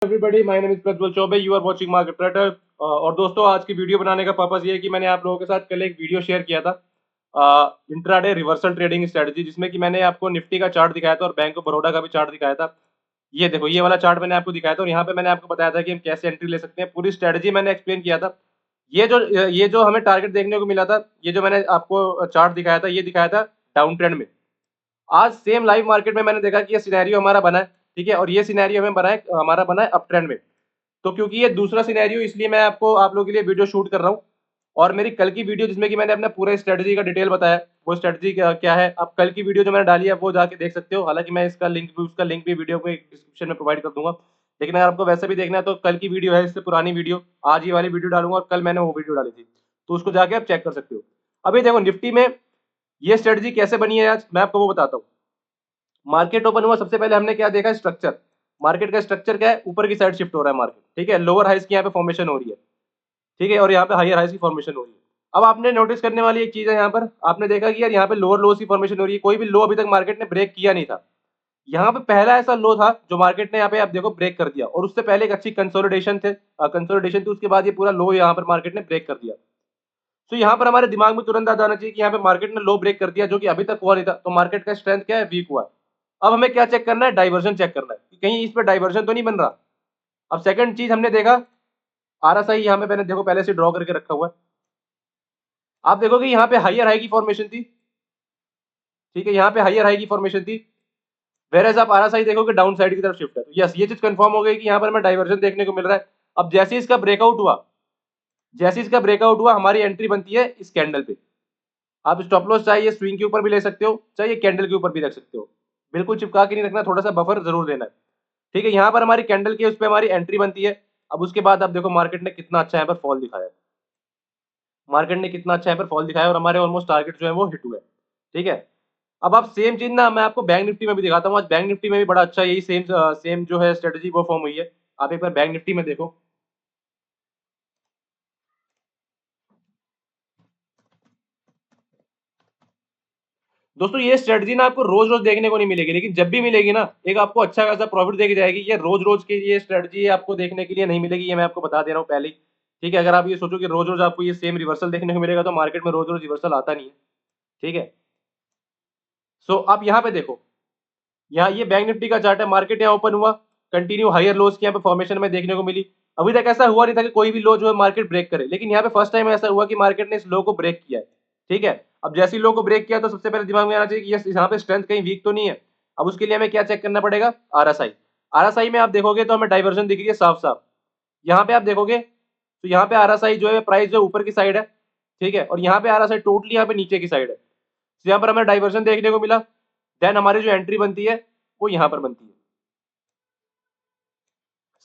Everybody, my name is Prajwal Choubey, you are watching market trader. और दोस्तों, आज की वीडियो बनाने का पर्पस ये है कि मैंने आप लोगों के साथ कल एक वीडियो शेयर किया था इंट्राडे रिवर्सल ट्रेडिंग स्ट्रेटजी, जिसमें कि मैंने आपको निफ्टी का चार्ट दिखाया था और बैंक ऑफ बड़ौदा का भी चार्ट दिखाया था। ये देखो, ये वाला चार्ट मैंने आपको दिखाया था और यहाँ पे मैंने आपको बताया था कि हम कैसे एंट्री ले सकते हैं। पूरी स्ट्रेटजी मैंने एक्सप्लेन किया था। ये जो हमें टारगेट देखने को मिला था, ये जो मैंने आपको चार्ट दिखाया था, ये दिखाया था डाउन ट्रेंड में। आज सेम लाइव मार्केट में मैंने देखा कि ये सिनेरियो हमारा बना है, ठीक है, और ये सिनेरियो हमारा बना है अप ट्रेंड में। तो क्योंकि ये दूसरा सिनेरियो, इसलिए मैं आपको आप लोगों के लिए वीडियो शूट कर रहा हूँ। और मेरी कल की वीडियो, जिसमें कि मैंने अपना पूरा स्ट्रेटजी का डिटेल बताया, वो स्ट्रेटजी क्या है, आप कल की वीडियो जो मैंने डाली है वो जाके देख सकते हो। हालांकि मैं उसका लिंक भी वीडियो को डिस्क्रिप्शन में प्रोवाइड कर दूंगा। लेकिन अगर आपको वैसे भी देखना है तो कल की वीडियो है, इससे पुरानी वीडियो, आज ये वाली वीडियो डालूंगा और कल मैंने वो वीडियो डाली थी, तो उसको जाके आप चेक कर सकते हो। अभी देखो, निफ्टी में ये स्ट्रेटजी कैसे बनी है आज मैं आपको वो बताता हूँ। मार्केट ओपन हुआ, सबसे पहले हमने क्या देखा, स्ट्रक्चर। मार्केट का स्ट्रक्चर क्या है, ऊपर की साइड शिफ्ट हो रहा है मार्केट, ठीक है। लोअर हाइस की यहाँ पे फॉर्मेशन हो रही है, ठीक है, और यहाँ पे हायर हाइस की फॉर्मेशन हो रही है। अब आपने नोटिस करने वाली एक चीज है, यहाँ पर आपने देखा कि यार यहाँ पे लोअर लोस की फॉर्मेशन हो रही है। कोई भी लो अभी तक मार्केट ने ब्रेक किया नहीं था। यहाँ पे पहला ऐसा लो था जो मार्केट ने यहाँ पे आप देखो ब्रेक कर दिया, और उससे पहले एक अच्छी कंसोलिडेशन थी, उसके बाद ये पूरा लो यहाँ पर मार्केट ने ब्रेक कर दिया। तो यहाँ पर हमारे दिमाग में तुरंत आ जाना चाहिए कि यहाँ पे मार्केट ने लो ब्रेक कर दिया, जो कि अभी तक हुआ नहीं था, तो मार्केट का स्ट्रेंथ क्या है, वीक हुआ है। अब हमें क्या चेक करना है, डाइवर्जन चेक करना है कि कहीं इस पर डाइवर्जन तो नहीं बन रहा। अब सेकंड चीज हमने देखा, आरएसआई यहाँ पे मैंने देखो पहले से ड्रॉ करके रखा हुआ है। आप देखोगे यहाँ पे हायर हाई की फॉर्मेशन थी, ठीक है, यहाँ पे हायर हाई की फॉर्मेशन थी। वेरएज आप आरएसआई देखोगे डाउन साइड की तरफ शिफ्ट है। तो यस, ये चीज कंफर्म हो गई कि यहाँ पर हमें डाइवर्जन देखने को मिल रहा है। अब जैसे इसका ब्रेकआउट हुआ हमारी एंट्री बनती है इस कैंडल पे। आप स्टॉप लॉस चाहे ये स्विंग के ऊपर भी ले सकते हो, चाहे ये कैंडल के ऊपर भी रख सकते हो। बिल्कुल चिपका के नहीं रखना, थोड़ा सा बफर जरूर देना है, ठीक है। यहाँ पर हमारी कैंडल के उस पर हमारी एंट्री बनती है। अब उसके बाद आप देखो मार्केट ने कितना अच्छा यहाँ पर फॉल दिखाया है। मार्केट ने कितना अच्छा यहाँ पर फॉल दिखाया और हमारे ऑलमोस्ट टारगेट जो है वो हिट हुए, ठीक है। अब आप सेम चीज ना मैं आपको बैंक निफ्टी में भी दिखाता हूँ। आज बैंक निफ्टी में भी बड़ा अच्छा यही सेम सेम जो है स्ट्रेटजी वो फॉर्म हुई है। आप एक बार बैंक निफ्टी में देखो। दोस्तों, ये स्ट्रेटजी ना आपको रोज रोज देखने को नहीं मिलेगी, लेकिन जब भी मिलेगी ना एक आपको अच्छा खासा प्रॉफिट देके जाएगी। ये रोज रोज की ये स्ट्रेटजी आपको देखने के लिए नहीं मिलेगी, ये मैं आपको बता दे रहा हूँ पहले ही, ठीक है। अगर आप ये सोचो कि रोज रोज आपको ये सेम रिवर्सल देखने को मिलेगा, तो मार्केट में रोज रोज रिवर्सल आता नहीं है, ठीक है। सो आप यहाँ पे देखो, यहाँ ये बैंक निफ्टी का चार्ट है। मार्केट यहाँ ओपन हुआ, कंटिन्यू हायर लोज की यहाँ पे फॉर्मेशन में देखने को मिली। अभी तक ऐसा हुआ नहीं था कि कोई भी लो जो है मार्केट ब्रेक करे, लेकिन यहाँ पे फर्स्ट टाइम ऐसा हुआ कि मार्केट ने इस लो को ब्रेक किया है, ठीक है। अब जैसे ही लो को ब्रेक किया तो सबसे पहले दिमाग में आना चाहिए कि यस, यहाँ पे स्ट्रेंथ कहीं वीक तो नहीं है। अब उसके लिए हमें क्या चेक करना पड़ेगा, आरएसआई। आरएसआई में आप देखोगे तो हमें डाइवर्जन दिख रही है साफ साफ। यहाँ पे आप देखोगे तो यहाँ पे आरएसआई जो है प्राइस जो ऊपर की साइड है, ठीक है, और यहाँ पे आरएसआई टोटली यहाँ पे नीचे की साइड है। तो यहाँ पर हमें डाइवर्जन देखने को मिला। देन हमारी जो एंट्री बनती है वो यहाँ पर बनती है,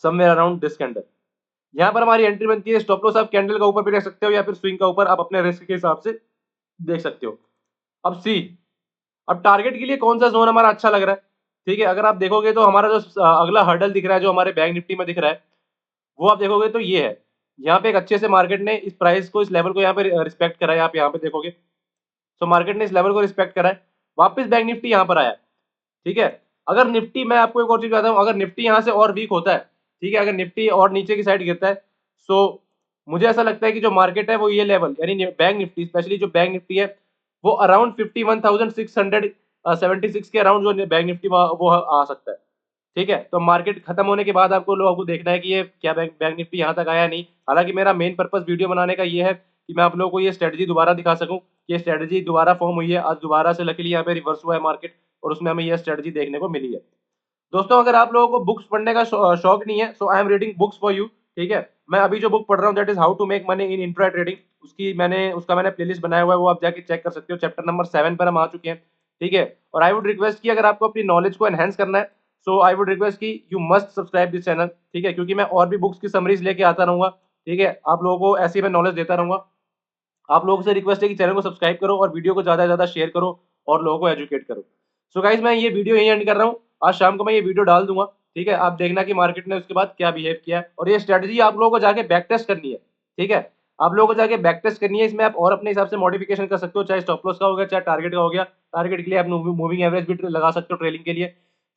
समवेयर अराउंड दिस कैंडल। यहाँ पर हमारी एंट्री बनती है। स्टॉप लॉस आप कैंडल का ऊपर भी रख सकते हो या फिर स्विंग का ऊपर, आप अपने रिस्क के हिसाब से देख सकते हो। अब सी, अब टारगेट के लिए कौन सा जोन हमारा अच्छा लग रहा है, ठीक है। अगर आप देखोगे तो हमारा जो अगला हर्डल दिख रहा है, जो हमारे बैंक निफ्टी में दिख रहा है, वो आप देखोगे तो ये है। यहाँ पे एक अच्छे से मार्केट ने इस प्राइस को, इस लेवल को यहाँ पे रिस्पेक्ट करा है। आप यहाँ पे देखोगे तो मार्केट ने इस लेवल को रिस्पेक्ट करा है। वापस बैंक निफ्टी यहाँ पर आया, ठीक है। अगर निफ्टी, मैं आपको एक और चीज बताता हूँ, अगर निफ्टी यहाँ से और वीक होता है, ठीक है, अगर निफ्टी और नीचे की साइड गिरता है, सो मुझे ऐसा लगता है कि जो मार्केट है वो ये लेवल, यानी बैंक निफ्टी, स्पेशली जो बैंक निफ्टी है, वो अराउंड 51,676 के अराउंड जो बैंक निफ्टी वो आ सकता है, ठीक है। तो मार्केट खत्म होने के बाद आपको लोगों को देखना है कि ये क्या बैंक निफ्टी यहाँ तक आया नहीं। हालांकि मेरा मेन पर्पस वीडियो बनाने का ये है कि मैं आप लोगों को ये स्ट्रेटजी दोबारा दिखा सकूं। ये स्ट्रेटजी दोबारा फॉर्म हुई है आज, दोबारा से लकीली यहाँ पे रिवर्स हुआ है मार्केट, और उसमें हमें यह स्ट्रेटजी देखने को मिली है। दोस्तों, अगर आप लोगों को बुक्स पढ़ने का शौक नहीं है, so I am reading books for you, ठीक है। मैं अभी जो बुक पढ़ रहा हूँ that is how to make money in intra trading. उसका मैंने प्लेलिस्ट बनाया हुआ है, वो आप जाके चेक कर सकते हो। चैप्टर नंबर 7 पर हम आ चुके हैं, ठीक है। और आई वुड रिक्वेस्ट कि अगर आपको अपनी नॉलेज को एनहेंस करना है, सो आई वुड रिक्वेस्ट कि you must subscribe this channel, ठीक है, क्योंकि मैं और भी बुक्स की समरीज लेके आता रहूंगा, ठीक है। आप लोगों को ऐसी मैं नॉलेज देता रहूंगा। आप लोगों से रिक्वेस्ट है कि चैनल को सब्सक्राइब करो और वीडियो को ज्यादा से ज्यादा शेयर करो और लोगों को एजुकेट करो। सो गाइज, मैं ये वीडियो यही एंड कर रहा हूँ। आज शाम को मैं ये वीडियो डाल दूंगा, ठीक है। आप देखना कि मार्केट ने उसके बाद क्या बिहेव किया है, और ये स्ट्रेटजी आप लोगों को जाके बैक टेस्ट करनी है, ठीक है। आप लोगों को जाके बैक टेस्ट करनी है। इसमें आप और अपने हिसाब से मॉडिफिकेशन कर सकते हो, चाहे स्टॉप लॉस का हो गया, चाहे टारगेट का हो गया। टारगेट के लिए आप मूविंग एवरेज भी लगा सकते हो ट्रेलिंग के लिए।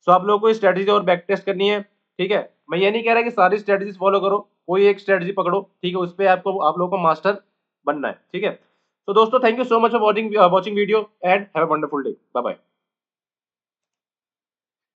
सो आप लोगों को स्ट्रेटजी और बैक टेस्ट करनी है, ठीक है, मैं ये नहीं कह रहा कि सारी स्ट्रेटजीज फॉलो करो, कोई एक स्ट्रेटजी पकड़ो, ठीक है, उस पे आप लोगों को मास्टर बनना है, ठीक है। तो दोस्तों thank you so much for watching video and have a wonderful day, bye bye.